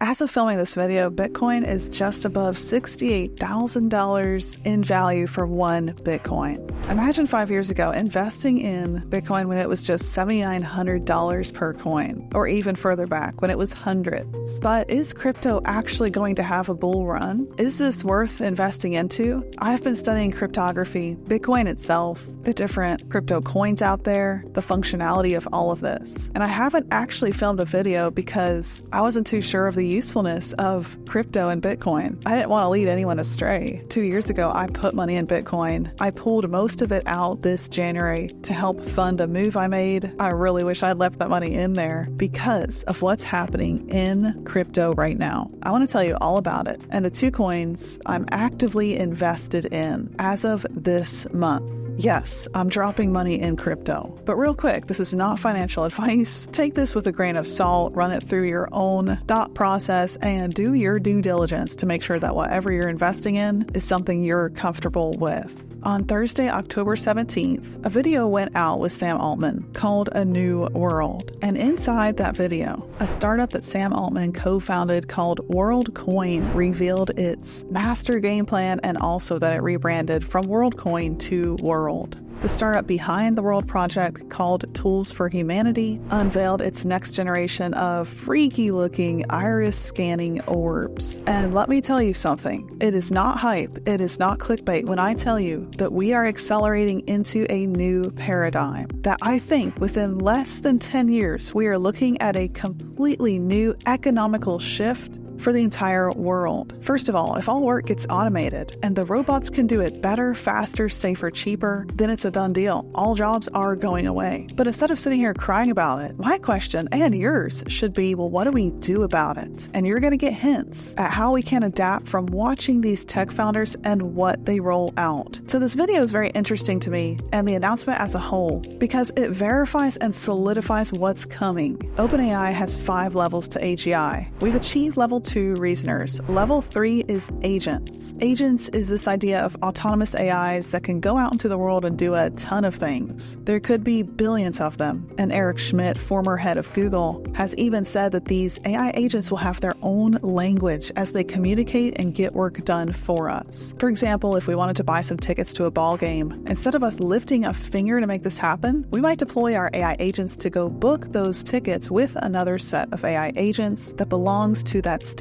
As of filming this video, Bitcoin is just above $68,000 in value for one Bitcoin. Imagine 5 years ago investing in Bitcoin when it was just $7,900 per coin, or even further back when it was hundreds. But is crypto actually going to have a bull run? Is this worth investing into? I've been studying cryptography, Bitcoin itself, the different crypto coins out there, the functionality of all of this. And I haven't actually filmed a video because I wasn't too sure of the usefulness of crypto and Bitcoin. I didn't want to lead anyone astray. 2 years ago, I put money in Bitcoin. I pulled most of it out this January to help fund a move I made. I really wish I'd left that money in there because of what's happening in crypto right now. I want to tell you all about it and the two coins I'm actively invested in as of this month. Yes, I'm dropping money in crypto. But real quick, this is not financial advice. Take this with a grain of salt, run it through your own thought process, and do your due diligence to make sure that whatever you're investing in is something you're comfortable with. On Thursday, October 17th, a video went out with Sam Altman called A New World. And inside that video, a startup that Sam Altman co-founded called Worldcoin revealed its master game plan and also that it rebranded from Worldcoin to World. The startup behind the World project, called Tools for Humanity, unveiled its next generation of freaky-looking iris-scanning orbs. And let me tell you something. It is not hype. It is not clickbait when I tell you that we are accelerating into a new paradigm. That I think within less than 10 years, we are looking at a completely new economical shift for the entire world. First of all, if all work gets automated and the robots can do it better, faster, safer, cheaper, then it's a done deal. All jobs are going away. But instead of sitting here crying about it, my question and yours should be, well, what do we do about it? And you're going to get hints at how we can adapt from watching these tech founders and what they roll out. So this video is very interesting to me and the announcement as a whole because it verifies and solidifies what's coming. OpenAI has 5 levels to AGI. We've achieved level 2 reasoners. Level 3 is agents. Agents is this idea of autonomous AIs that can go out into the world and do a ton of things. There could be billions of them. And Eric Schmidt, former head of Google, has even said that these AI agents will have their own language as they communicate and get work done for us. For example, if we wanted to buy some tickets to a ball game, instead of us lifting a finger to make this happen, we might deploy our AI agents to go book those tickets with another set of AI agents that belongs to that stadium.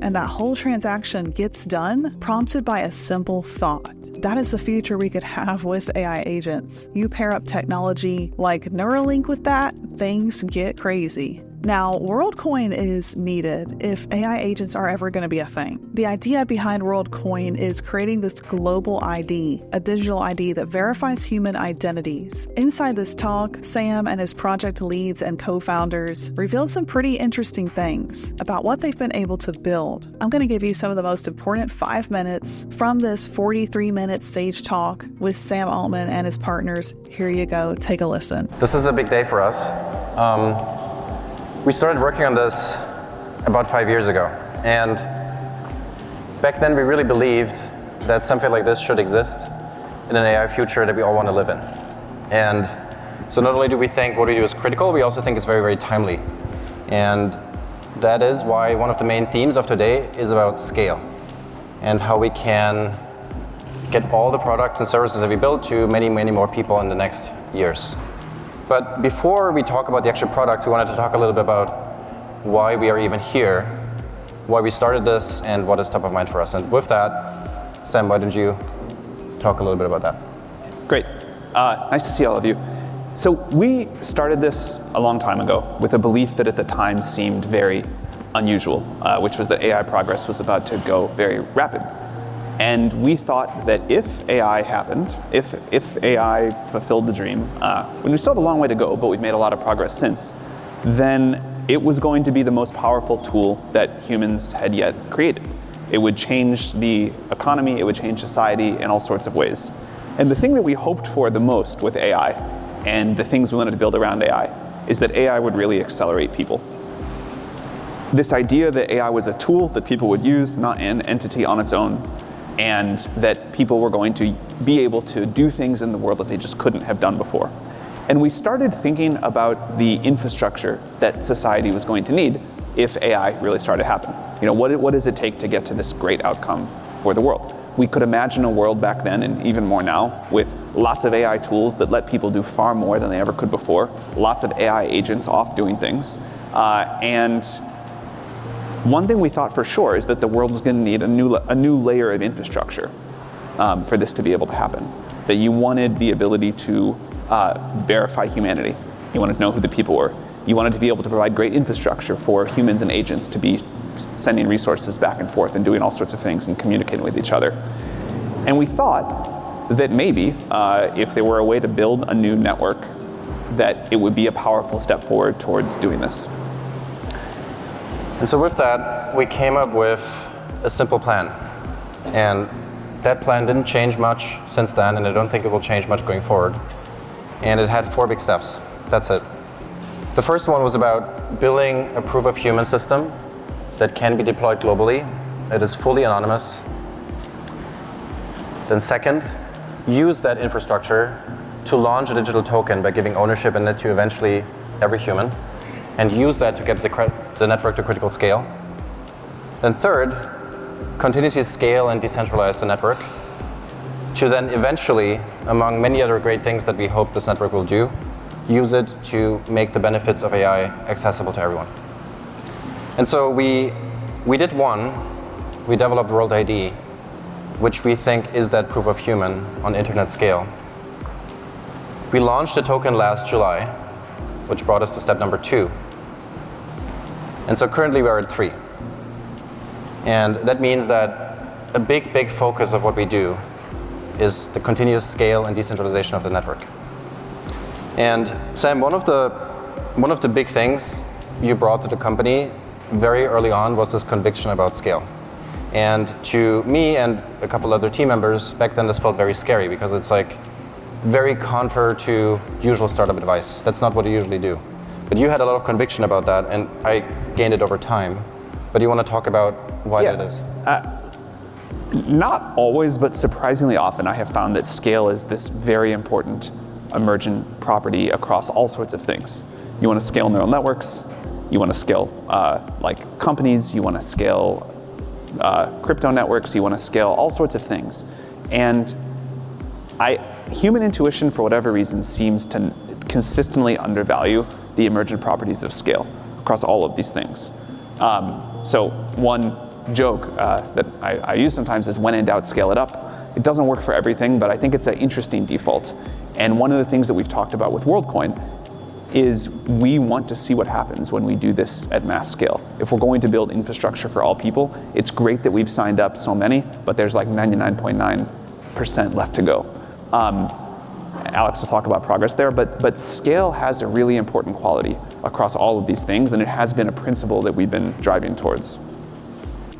And that whole transaction gets done prompted by a simple thought. That is the future we could have with AI agents. You pair up technology like Neuralink with that, things get crazy. Now, Worldcoin is needed if AI agents are ever going to be a thing. The idea behind Worldcoin is creating this global ID, a digital ID that verifies human identities. Inside this talk, Sam and his project leads and co-founders revealed some pretty interesting things about what they've been able to build. I'm going to give you some of the most important 5 minutes from this 43-minute stage talk with Sam Altman and his partners. Here you go. Take a listen. This is a big day for us. We started working on this about 5 years ago, and back then we really believed that something like this should exist in an AI future that we all want to live in. And so not only do we think what we do is critical, we also think it's very, very timely. And that is why one of the main themes of today is about scale and how we can get all the products and services that we build to many, many more people in the next years. But before we talk about the actual products, we wanted to talk a little bit about why we are even here, why we started this, and what is top of mind for us. And with that, Sam, why don't you talk a little bit about that? Great. Nice to see all of you. So we started this a long time ago with a belief that at the time seemed very unusual, which was that AI progress was about to go very rapid. And we thought that if AI happened, if AI fulfilled the dream, when we still have a long way to go, but we've made a lot of progress since, then it was going to be the most powerful tool that humans had yet created. It would change the economy, it would change society in all sorts of ways. And the thing that we hoped for the most with AI, and the things we wanted to build around AI, is that AI would really accelerate people. This idea that AI was a tool that people would use, not an entity on its own, and that people were going to be able to do things in the world that they just couldn't have done before. And we started thinking about the infrastructure that society was going to need if AI really started to happen. What does it take to get to this great outcome for the world? We could imagine a world back then, and even more now, with lots of AI tools that let people do far more than they ever could before, lots of AI agents off doing things. And one thing we thought for sure is that the world was going to need a new layer of infrastructure for this to be able to happen. That you wanted the ability to verify humanity. You wanted to know who the people were. You wanted to be able to provide great infrastructure for humans and agents to be sending resources back and forth and doing all sorts of things and communicating with each other. And we thought that maybe if there were a way to build a new network, that it would be a powerful step forward towards doing this. And so with that, we came up with a simple plan. And that plan didn't change much since then, and I don't think it will change much going forward. And it had 4 big steps. That's it. The first one was about building a proof of human system that can be deployed globally. It is fully anonymous. Then second, use that infrastructure to launch a digital token by giving ownership in it to eventually every human, and use that to get the network to critical scale. Then third, continuously scale and decentralize the network to then eventually, among many other great things that we hope this network will do, use it to make the benefits of AI accessible to everyone. And so we did one. We developed World ID, which we think is that proof of human on internet scale. We launched the token last July, which brought us to step number 2. And so currently we are at 3. And that means that a big focus of what we do is the continuous scale and decentralization of the network. And Sam, one of the big things you brought to the company very early on was this conviction about scale. And to me and a couple other team members, back then this felt very scary because it's like very counter to usual startup advice. That's not what you usually do. But you had a lot of conviction about that, and I gained it over time. But you want to talk about why that is? Not always, but surprisingly often, I have found that scale is this very important emergent property across all sorts of things. You want to scale neural networks, you want to scale like companies, you want to scale crypto networks, you want to scale all sorts of things. And human intuition, for whatever reason, seems to consistently undervalue the emergent properties of scale across all of these things. So one joke that I use sometimes is, when in doubt, scale it up. It doesn't work for everything, but I think it's an interesting default. And one of the things that we've talked about with Worldcoin is we want to see what happens when we do this at mass scale. If we're going to build infrastructure for all people, it's great that we've signed up so many, but there's like 99.9% left to go. Alex will talk about progress there, but scale has a really important quality across all of these things, and it has been a principle that we've been driving towards.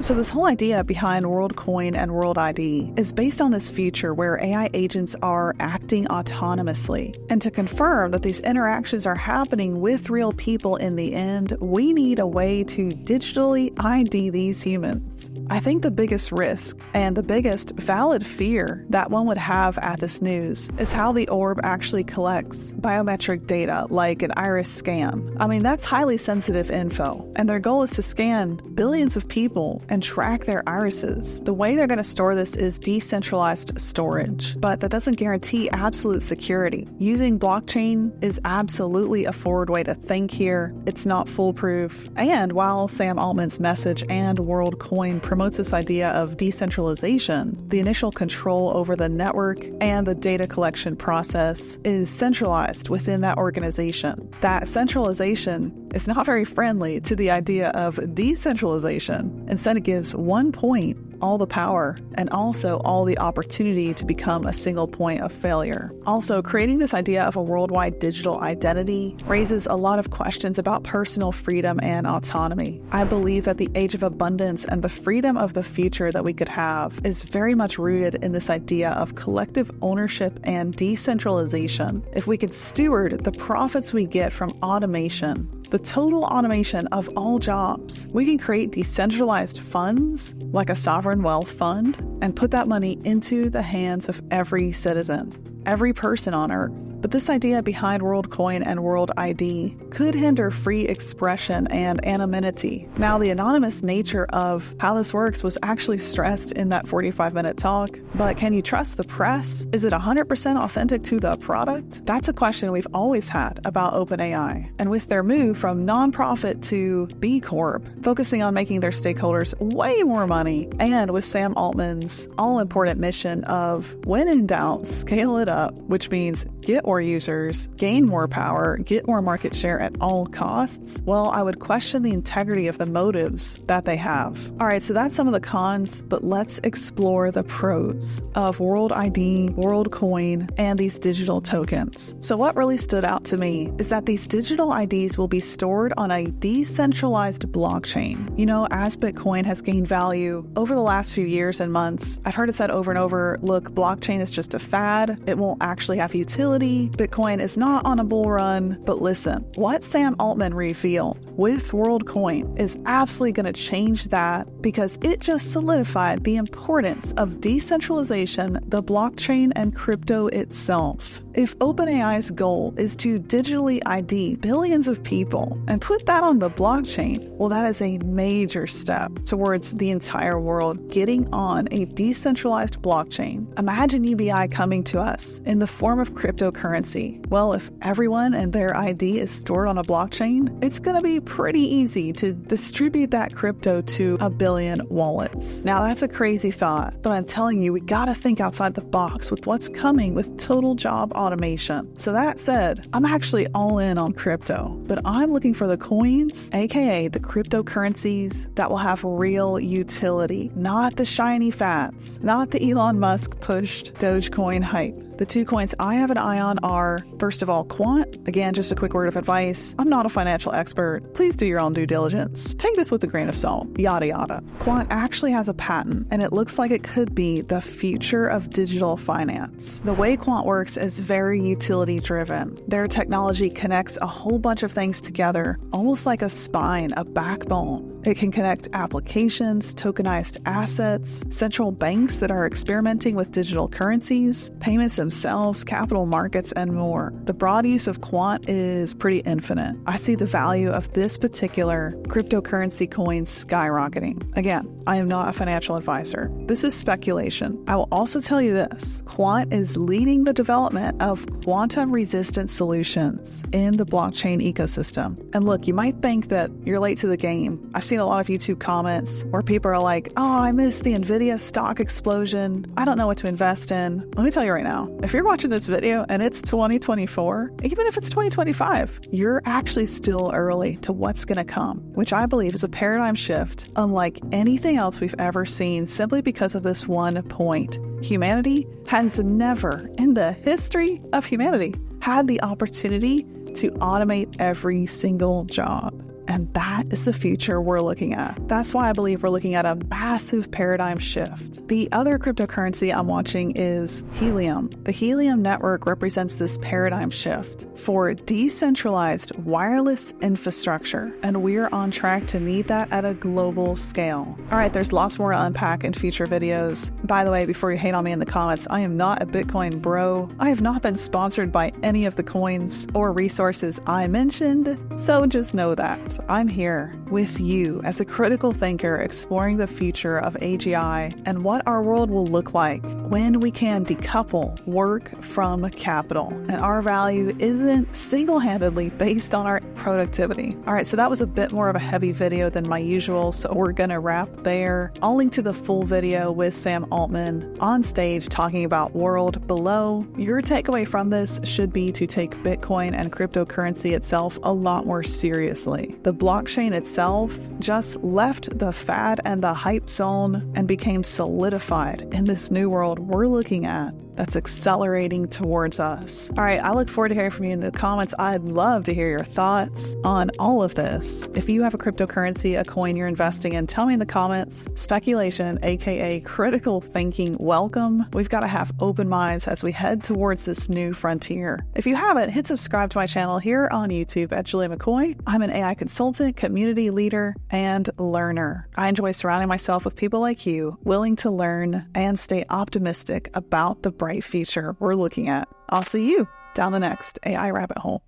So this whole idea behind Worldcoin and World ID is based on this future where AI agents are acting autonomously. And to confirm that these interactions are happening with real people in the end, we need a way to digitally ID these humans. I think the biggest risk and the biggest valid fear that one would have at this news is how the orb actually collects biometric data like an iris scan. I mean, that's highly sensitive info, and their goal is to scan billions of people and track their irises. The way they're going to store this is decentralized storage, but that doesn't guarantee absolute security. Using blockchain is absolutely a forward way to think here. It's not foolproof. And while Sam Altman's message and Worldcoin promotes this idea of decentralization, the initial control over the network and the data collection process is centralized within that organization. That centralization is not very friendly to the idea of decentralization. Instead, it gives one point all the power and also all the opportunity to become a single point of failure. Also, creating this idea of a worldwide digital identity raises a lot of questions about personal freedom and autonomy. I believe that the age of abundance and the freedom of the future that we could have is very much rooted in this idea of collective ownership and decentralization. If we could steward the profits we get from automation, the total automation of all jobs, we can create decentralized funds like a sovereign wealth fund and put that money into the hands of every citizen, every person on Earth. But this idea behind Worldcoin and World ID could hinder free expression and anonymity. Now, the anonymous nature of how this works was actually stressed in that 45-minute talk, but can you trust the press? Is it 100% authentic to the product? That's a question we've always had about OpenAI. And with their move from nonprofit to B Corp, focusing on making their stakeholders way more money, and with Sam Altman's all-important mission of, when in doubt, scale it up, which means get more users, gain more power, get more market share at all costs, well, I would question the integrity of the motives that they have. All right, so that's some of the cons, but let's explore the pros of World ID, Worldcoin, and these digital tokens. So what really stood out to me is that these digital IDs will be stored on a decentralized blockchain. You know, as Bitcoin has gained value over the last few years and months, I've heard it said over and over, look, blockchain is just a fad. It won't actually have utility. Bitcoin is not on a bull run. But listen, what Sam Altman revealed with Worldcoin is absolutely going to change that, because it just solidified the importance of decentralization, the blockchain, and crypto itself. If OpenAI's goal is to digitally ID billions of people and put that on the blockchain, well, that is a major step towards the entire world getting on a decentralized blockchain. Imagine UBI coming to us in the form of cryptocurrency. Well, if everyone and their ID is stored on a blockchain, it's going to be pretty easy to distribute that crypto to a billion wallets. Now, that's a crazy thought, but I'm telling you, we got to think outside the box with what's coming with total job automation. So that said, I'm actually all in on crypto, but I'm looking for the coins, aka the cryptocurrencies, that will have real utility, not the shiny fads, not the Elon Musk pushed Dogecoin hype. The two coins I have an eye on are, first of all, Quant. Again, just a quick word of advice. I'm not a financial expert. Please do your own due diligence. Take this with a grain of salt. Yada yada. Quant actually has a patent, and it looks like it could be the future of digital finance. The way Quant works is very utility driven. Their technology connects a whole bunch of things together, almost like a spine, a backbone. It can connect applications, tokenized assets, central banks that are experimenting with digital currencies, payments themselves, capital markets, and more. The broad use of Quant is pretty infinite. I see the value of this particular cryptocurrency coin skyrocketing. Again, I am not a financial advisor. This is speculation. I will also tell you this. Quant is leading the development of quantum-resistant solutions in the blockchain ecosystem. And look, you might think that you're late to the game. I've seen a lot of YouTube comments where people are like, oh, I missed the NVIDIA stock explosion. I don't know what to invest in. Let me tell you right now, if you're watching this video and it's 2024, even if it's 2025, you're actually still early to what's going to come, which I believe is a paradigm shift unlike anything else we've ever seen, simply because of this one point. Humanity has never, in the history of humanity, had the opportunity to automate every single job. And that is the future we're looking at. That's why I believe we're looking at a massive paradigm shift. The other cryptocurrency I'm watching is Helium. The Helium network represents this paradigm shift for decentralized wireless infrastructure, and we're on track to need that at a global scale. All right, there's lots more to unpack in future videos. By the way, before you hate on me in the comments, I am not a Bitcoin bro. I have not been sponsored by any of the coins or resources I mentioned, so just know that. I'm here with you as a critical thinker exploring the future of AGI and what our world will look like when we can decouple work from capital and our value isn't single-handedly based on our productivity. All right, so that was a bit more of a heavy video than my usual, so we're gonna wrap there. I'll link to the full video with Sam Altman on stage talking about world below. Your takeaway from this should be to take Bitcoin and cryptocurrency itself a lot more seriously. The blockchain itself just left the fad and the hype zone and became solidified in this new world we're looking at that's accelerating towards us. All right, I look forward to hearing from you in the comments. I'd love to hear your thoughts on all of this. If you have a cryptocurrency, a coin you're investing in, tell me in the comments. Speculation, aka critical thinking, welcome. We've got to have open minds as we head towards this new frontier. If you haven't, hit subscribe to my channel here on YouTube at Julia McCoy. I'm an AI consultant, community leader, and learner. I enjoy surrounding myself with people like you, willing to learn and stay optimistic about the bright future we're looking at. I'll see you down the next AI rabbit hole.